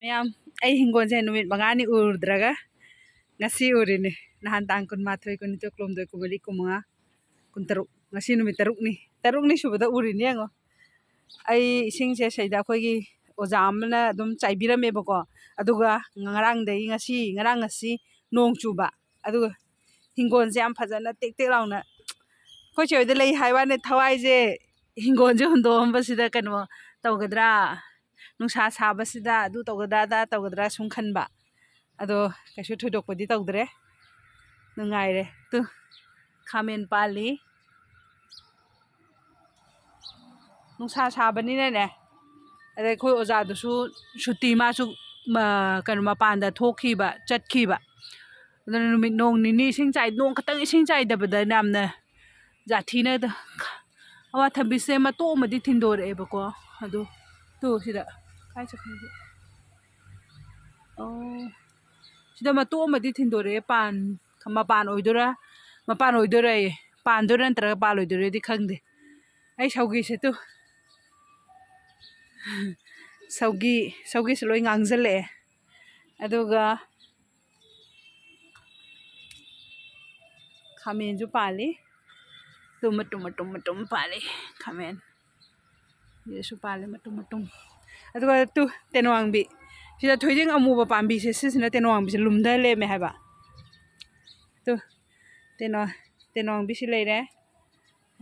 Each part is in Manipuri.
ꯃꯌꯥꯝ ꯑꯩ ꯍꯤꯡꯒꯣꯜꯁꯦ ꯅꯨꯃꯤꯠ 5ꯅꯤ ꯎꯔꯨꯗ꯭ꯔꯒ ꯉꯁꯤ ꯎꯔꯤꯅꯤ. ꯅꯍꯥꯟ ꯇꯥꯡ 12, 22, 23, 24, 25, 26 ngasi numit 3 subada urini yango. Ai isingse saida akhoi oja amna adum chaibirammebako aduga ngarangdai ngasi nong chuba aduga hingonse yam phajana tek tek launa khoi choida lei haiwane thawai je hingonje hundombasida kano tawgadra nungsa sabasida adu tawgadra sum khanba ado kaisu thoidokpadi tawdre nungaire tu khamen pali nungsa sabanina ne adai khoi oja dusu shuti ma su kano mapanda thokhiba chatkhiba adana numit nong nini ising chai nong khatang ising chai dabada namna jathina da awa thabise ma to madi thindore bako adu tu sida kai chakhi oh sida ma to madi thindore pan mapan oidora pandora ntra pal oidore di khangde ai saugi se tu saugi se loi ngangjale aduga khamen ju pali tu matum pali khamen yesu pali matum aduga tu tenwangbi sida thoiding amuba pambi se sisina tenwangbi se lumda le me haba tu tenwangbi si leire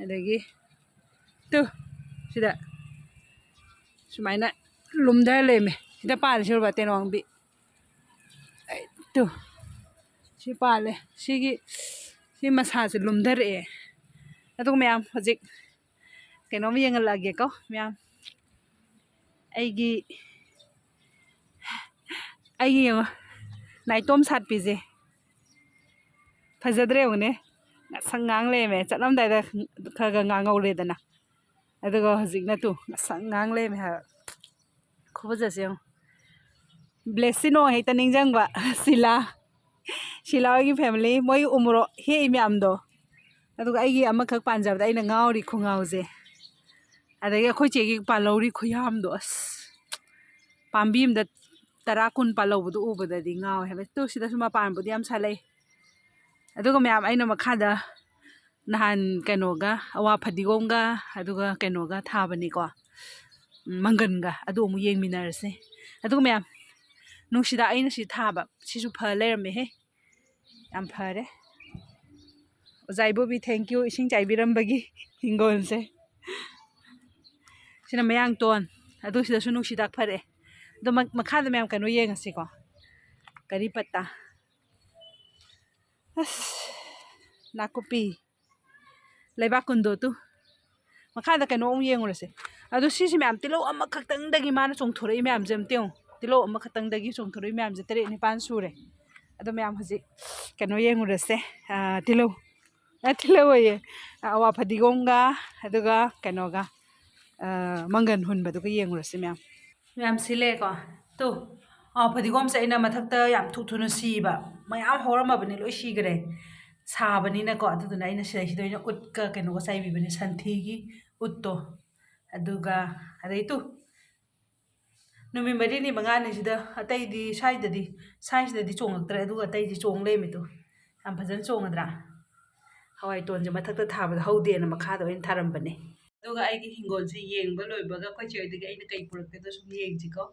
adagi tu sida sumaina lumda le me sida pali surba tenwangbi tu si pale si masase lumdare adu meyam hojik kenom yengalage ko meyam aigi yengo naitom satpije phajadre one sangang le me chatlamdai da khaga ngangole dana aduga hojik na tu sangang le me ha khobajase blessing no heta ningjangba sila gi family moi umro he imyam do aduga aigi amakak panjabda ina ngauri khungause adagi akhoi chegi palori khuyam do as pambim da 10 kun palawdu ubada di ngaw hebe tu sida suma panbudi am salai aduga myam aina makhada nahan kenoga awa phadigomga aduga kenoga thabani ko manganga adu mu yengminarse aduga myam nungsida aina si thaba sisu pha lerame he am phare ojaibo bi thank you ising chaibirambagi hingonse sina mayang ton adu sida su nungsida phare do makhada myam kanu yengasi ko kari patta nakupi leibak kundo tu makhada kanu yengurase adu sisi myam tilo amakhaktang dagi mana chongthorei myam jam teu tilo amakhaktang dagi chongthorei myam je 3 4 sure adu myam haji kanu yengurase tilo ye awa phadigomga aduga kanoga mangan hunba du yengurase myam sile ko tu phadigom se ina mathakta yam thukthuna siba mayam horamabani loi sigre sabani na ko aduna ina sidoina utka kanoga saibi bani santhi gi utto aduga adai tu numi mari ni mangani sida atai di size di chongaktre aduga atai di chongle mi tu am bhajan chongadra hawai tonje mathakta thabada haude na makhada oin tharambane aduga aigi hingol se yengba loibaga khoi choidagi aina kai purakte da sum yengji ko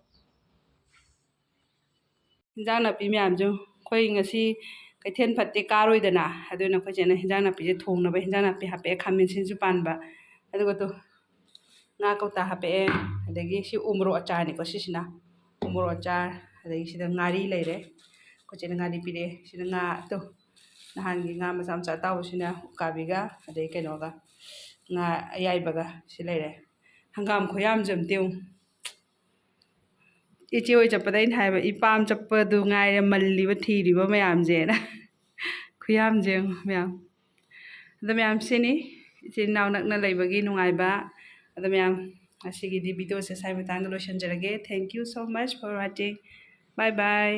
hinjang napi myam jo khoi ngasi kaithen phatte karoidana aduna khoi chena hinjang napi je thongnaba hinjang napi hape khamin sinju panba aduga to nga kauta hape adagi si umro achar ni ko sisina umro achar adagi sida ngari leire khoi chena ngari pire sida nga to nahangi nga macam tawsina ukabiga adai kenoga nga ayaibaga si leire hangam khoyam jam teu ichi oi chapada in haiba ipam chapadu ngaire malliba thiriba mayam je na khuyam je myam da myam sini ichi naw nakna leibagi nungaiba da myam asigi di video se sai matang lo shanjarage thank you so much for watching bye bye